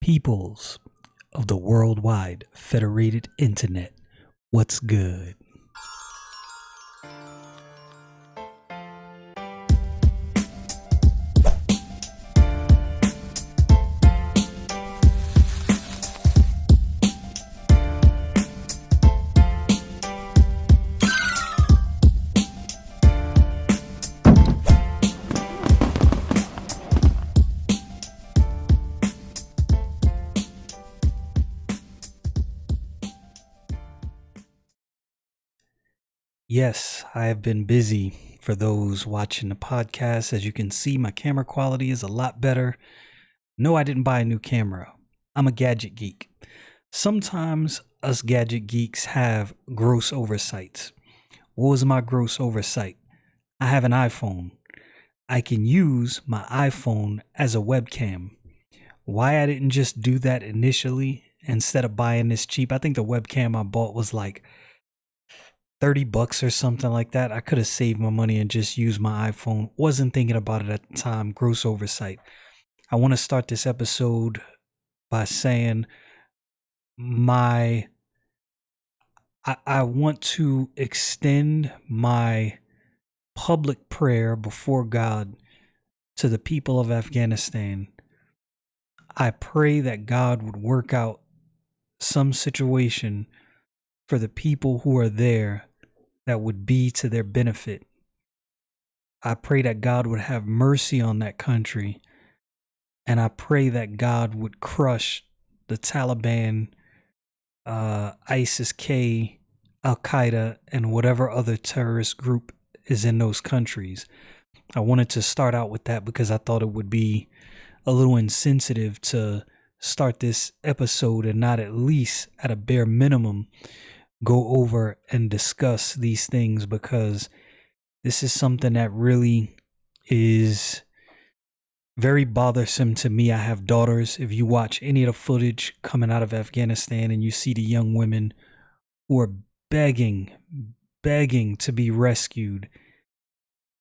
Peoples of the worldwide federated internet, what's good? Yes, I have been busy. For those watching the podcast, as you can see, my camera quality is a lot better. No, I didn't buy a new camera. I'm a gadget geek. Sometimes us gadget geeks have gross oversights. What was my gross oversight? I have an iPhone. I can use my iPhone as a webcam. Why I didn't just do that initially instead of buying this cheap? I think the webcam I bought was like $30 or something like that. I could have saved my money and just used my iPhone. Wasn't thinking about it at the time. Gross oversight. I want to start this episode by saying I want to extend my public prayer before God to the people of Afghanistan. I pray that God would work out some situation for the people who are there that would be to their benefit. I pray that God would have mercy on that country, and I pray that God would crush the Taliban, ISIS-K, Al-Qaeda, and whatever other terrorist group is in those countries. I wanted to start out with that because I thought it would be a little insensitive to start this episode and not at least at a bare minimum go over and discuss these things, because this is something that really is very bothersome to me. I have daughters. If you watch any of the footage coming out of Afghanistan and you see the young women who are begging to be rescued,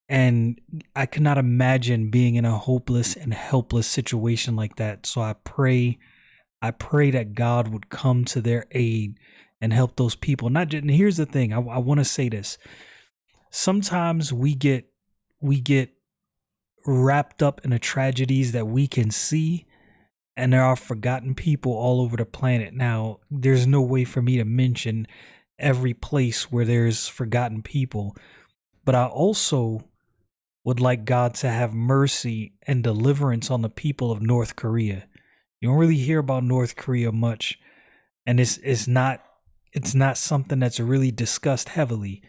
and I cannot imagine being in a hopeless and helpless situation like that. So I pray that God would come to their aid and help those people. And here's the thing. I want to say this. Sometimes we get wrapped up in the tragedies that we can see, and there are forgotten people all over the planet. Now, there's no way for me to mention every place where there's forgotten people, but I also would like God to have mercy and deliverance on the people of North Korea. You don't really hear about North Korea much, and it's not something that's really discussed heavily.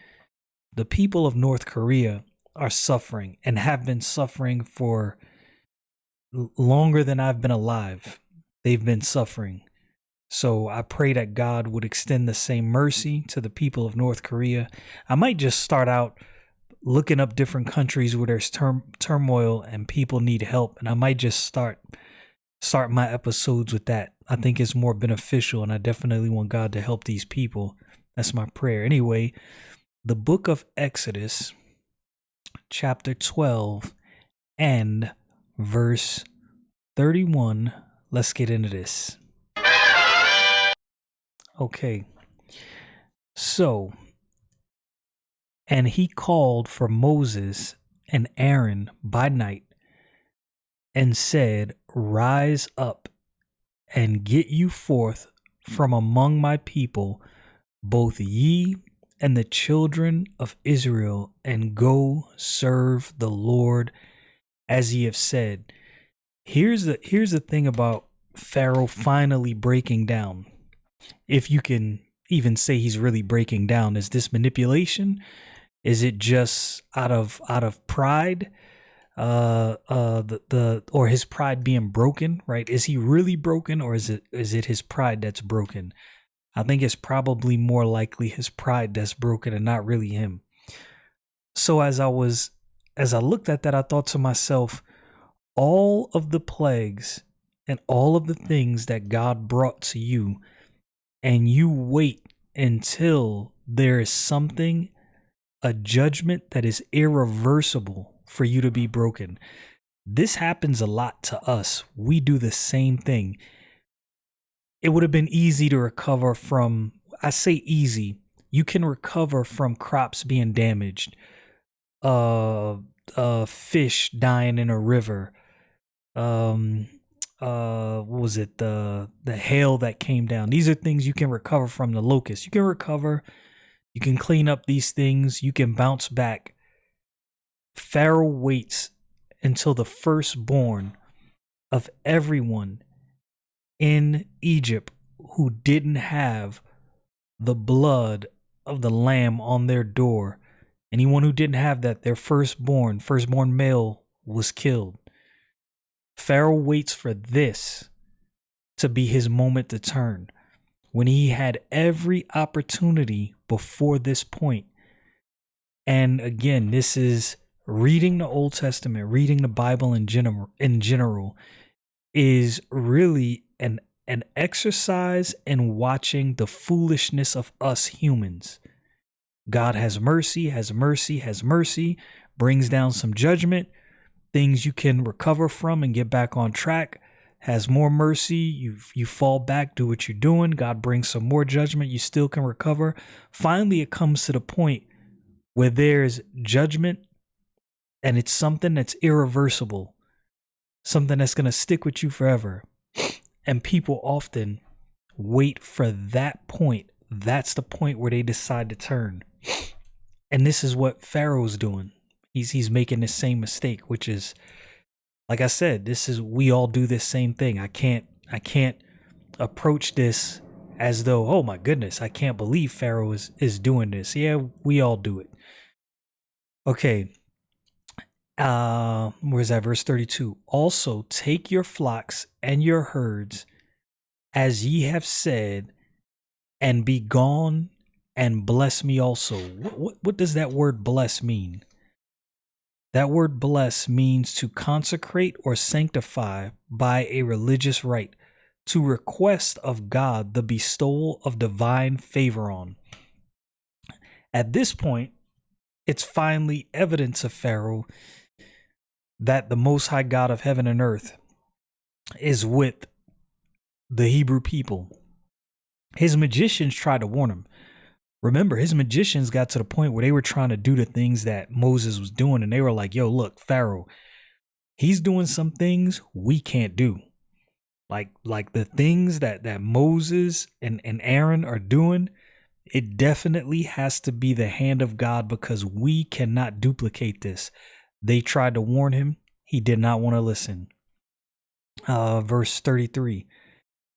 The people of North Korea are suffering and have been suffering for longer than I've been alive. They've been suffering. So I pray that God would extend the same mercy to the people of North Korea. I might just start out looking up different countries where there's turmoil and people need help, and I might just start my episodes with that. I think it's more beneficial, and I definitely want God to help these people. That's my prayer. Anyway, the book of Exodus, chapter 12 and verse 31. Let's get into this. Okay. So, and he called for Moses and Aaron by night and said, "Rise up and get you forth from among my people, both ye and the children of Israel, and go serve the Lord as ye have said." Here's the thing about Pharaoh finally breaking down. If you can even say he's really breaking down, is this manipulation? Is it just out of pride? Or his pride being broken, right? Is he really broken, or is it his pride that's broken? I think it's probably more likely his pride that's broken and not really him. So as I looked at that, I thought to myself, all of the plagues and all of the things that God brought to you, and you wait until there is something, a judgment that is irreversible for you to be broken. This happens a lot to us. We do the same thing. it would have been easy to recover from, I say easy, you can recover from crops being damaged, uh fish dying in a river, um what was it, the hail that came down. These are things you can recover from. The locust, you can recover, you can clean up these things, you can bounce back. Pharaoh waits until the firstborn of everyone in Egypt who didn't have the blood of the lamb on their door. Anyone who didn't have that, their firstborn male was killed. Pharaoh waits for this to be his moment to turn, when he had every opportunity before this point. And again, this is reading the Old Testament, reading the Bible in general is really an exercise in watching the foolishness of us humans. God has mercy, has mercy, has mercy, brings down some judgment, things you can recover from and get back on track. Has more mercy, you fall back, do what you're doing. God brings some more judgment, you still can recover. Finally, it comes to the point where there's judgment and it's something that's irreversible, something that's going to stick with you forever. And people often wait for that point. That's the point where they decide to turn. And this is what Pharaoh's doing. He's making the same mistake, which is, like I said, we all do this same thing. I can't approach this as though, oh my goodness, I can't believe Pharaoh is doing this. Yeah, we all do it. Okay. Where's that? Verse 32. Also take your flocks and your herds, as ye have said, and be gone, and bless me also. What does that word bless mean? That word bless means to consecrate or sanctify by a religious rite, to request of God the bestowal of divine favor on. At this point, it's finally evidence of Pharaoh that the Most High God of heaven and earth is with the Hebrew people. His magicians tried to warn him. Remember, his magicians got to the point where they were trying to do the things that Moses was doing, and they were like, yo, look, Pharaoh, he's doing some things we can't do. Like the things that Moses and Aaron are doing, it definitely has to be the hand of God, because we cannot duplicate this. They tried to warn him. He did not want to listen. Verse 33.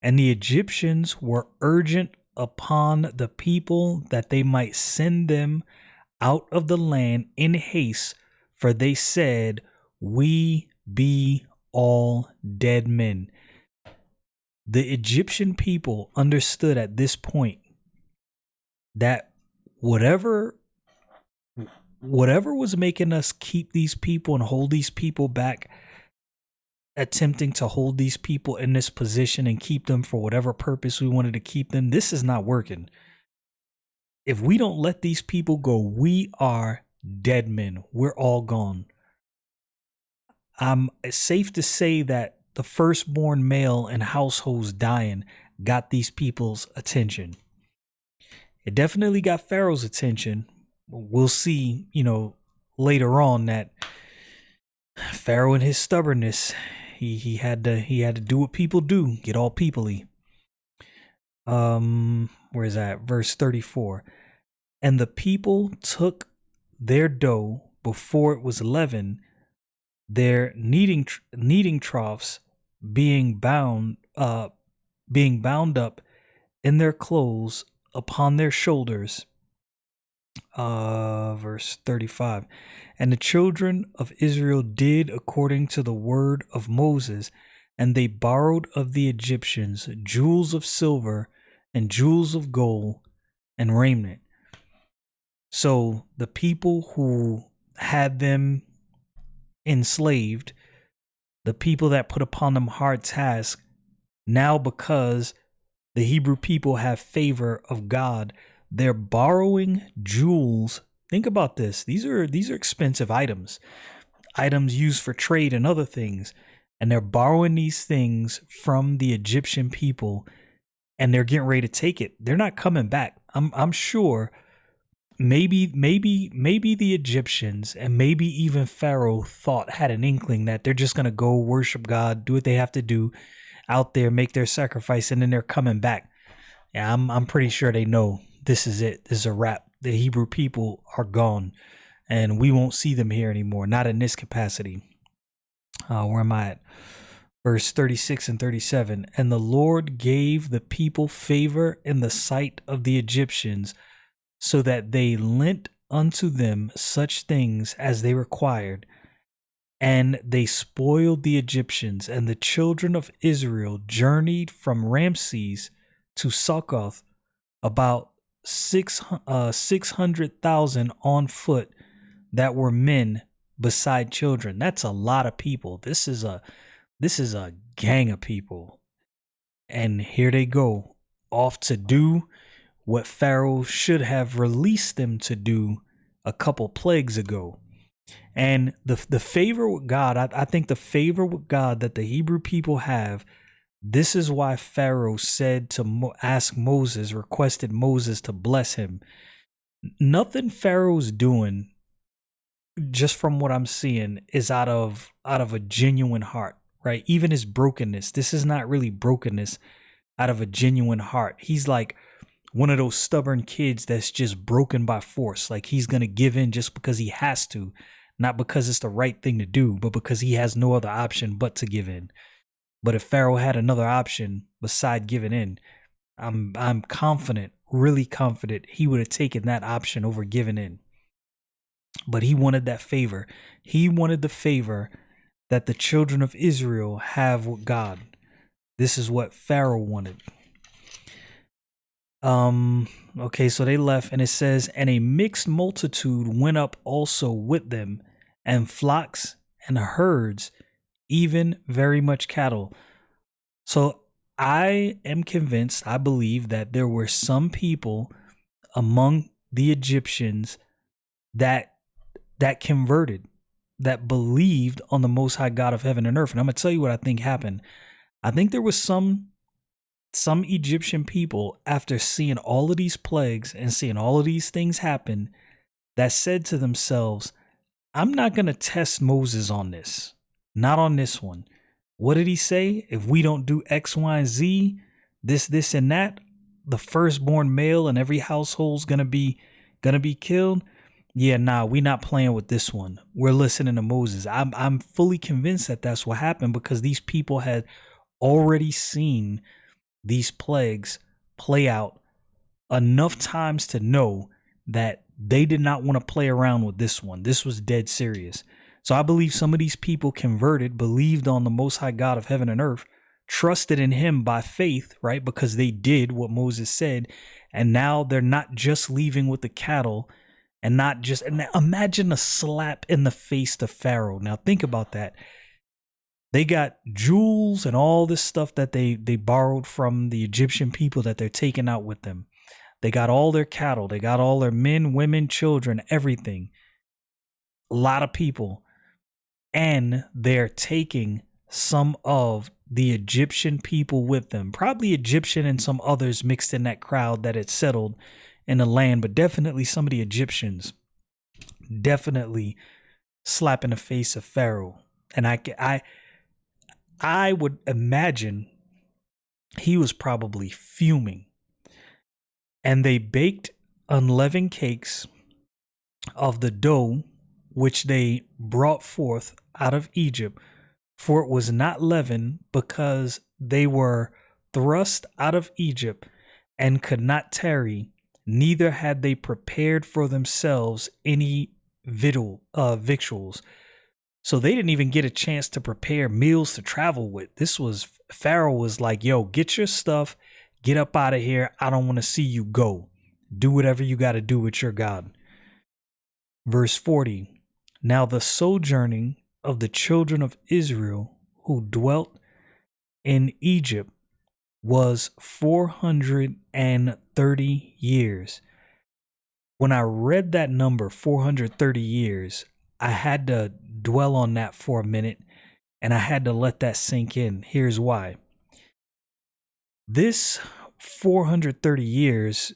And the Egyptians were urgent upon the people that they might send them out of the land in haste, for they said, we be all dead men. The Egyptian people understood at this point that whatever was making us keep these people and hold these people back, attempting to hold these people in this position and keep them for whatever purpose we wanted to keep them, this is not working. If we don't let these people go, we are dead men. We're all gone. It's safe to say that the firstborn male in households dying got these people's attention. It definitely got Pharaoh's attention. We'll see, later on that Pharaoh and his stubbornness, he had to do what people do, get all peoply. Where is that? Verse 34. And the people took their dough before it was leavened, their kneading troughs being bound up in their clothes upon their shoulders. Verse 35. And the children of Israel did according to the word of Moses, and they borrowed of the Egyptians jewels of silver and jewels of gold and raiment. So the people who had them enslaved, the people that put upon them hard task, now because the Hebrew people have favor of God, they're borrowing jewels. Think about this. These are expensive items used for trade and other things. And they're borrowing these things from the Egyptian people and they're getting ready to take it. They're not coming back. I'm sure maybe the Egyptians and maybe even Pharaoh had an inkling that they're just gonna go worship God, do what they have to do out there, make their sacrifice, and then they're coming back. Yeah, I'm pretty sure they know this is it. This is a wrap. The Hebrew people are gone, and we won't see them here anymore. Not in this capacity. Where am I at? Verse 36 and 37. And the Lord gave the people favor in the sight of the Egyptians, so that they lent unto them such things as they required. And they spoiled the Egyptians, and the children of Israel journeyed from Ramses to Succoth, about 600,000 on foot that were men beside children. That's a lot of people. This is a gang of people. And here they go, off to do what Pharaoh should have released them to do a couple plagues ago. And the favor with God, I think the favor with God that the Hebrew people have, this is why Pharaoh said to requested Moses to bless him. Nothing Pharaoh's doing, just from what I'm seeing, is out of a genuine heart, right? Even his brokenness, this is not really brokenness out of a genuine heart. He's like one of those stubborn kids that's just broken by force. Like he's going to give in just because he has to, not because it's the right thing to do, but because he has no other option but to give in. But if Pharaoh had another option beside giving in, I'm confident, really confident, he would have taken that option over giving in. But he wanted that favor. He wanted the favor that the children of Israel have with God. This is what Pharaoh wanted. Okay, so they left, and it says, and a mixed multitude went up also with them, and flocks and herds, even very much cattle. So I am convinced, I believe that there were some people among the Egyptians that converted, that believed on the Most High God of heaven and earth. And I'm going to tell you what I think happened. I think there was some Egyptian people, after seeing all of these plagues and seeing all of these things happen, that said to themselves, I'm not going to test Moses on this. Not on this one. What did he say? If we don't do X, Y, and Z, this, and that, the firstborn male in every household's gonna be killed. Yeah, nah, we not playing with this one. We're listening to Moses. I'm fully convinced that that's what happened, because these people had already seen these plagues play out enough times to know that they did not want to play around with this one. This was dead serious. So I believe some of these people converted, believed on the Most High God of heaven and earth, trusted in him by faith, right? Because they did what Moses said. And now they're not just leaving with the cattle, and not just, and imagine a slap in the face to Pharaoh. Now think about that. They got jewels and all this stuff that they borrowed from the Egyptian people that they're taking out with them. They got all their cattle. They got all their men, women, children, everything. A lot of people. And they're taking some of the Egyptian people with them. Probably Egyptian and some others mixed in that crowd that had settled in the land. But definitely some of the Egyptians. Definitely slapping the face of Pharaoh. And I would imagine he was probably fuming. And they baked unleavened cakes of the dough which they brought forth out of Egypt, for it was not leavened, because they were thrust out of Egypt and could not tarry, neither had they prepared for themselves any victuals. So they didn't even get a chance to prepare meals to travel with. Pharaoh was like, yo, get your stuff, get up out of here. I don't want to see you go. Do whatever you got to do with your God. Verse 40. Now the sojourning of the children of Israel who dwelt in Egypt was 430 years. When I read that number, 430 years, I had to dwell on that for a minute, and I had to let that sink in. Here's why. This 430 years,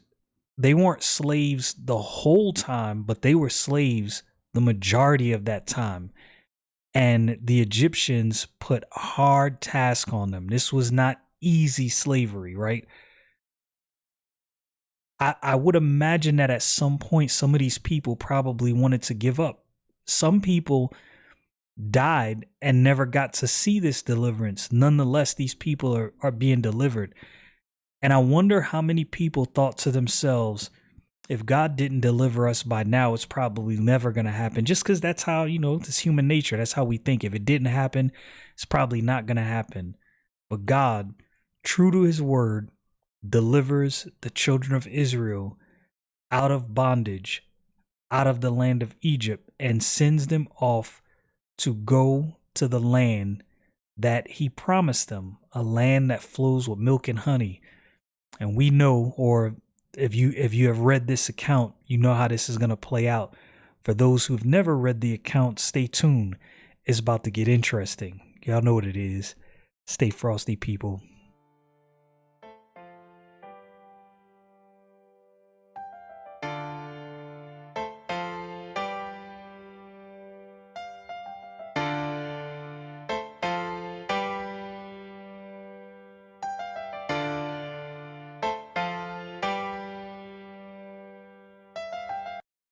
they weren't slaves the whole time, but they were slaves the majority of that time. And the Egyptians put hard task on them. This was not easy slavery, right? I would imagine that at some point, some of these people probably wanted to give up. Some people died and never got to see this deliverance. Nonetheless, these people are being delivered. And I wonder how many people thought to themselves, if God didn't deliver us by now, it's probably never going to happen. Just because that's how, it's human nature. That's how we think. If it didn't happen, it's probably not going to happen. But God, true to his word, delivers the children of Israel out of bondage, out of the land of Egypt, and sends them off to go to the land that he promised them, a land that flows with milk and honey. And we know, or if you have read this account, you know how this is going to play out. For those who've never read the account, stay tuned. It's about to get interesting. Y'all know what it is. Stay frosty, people.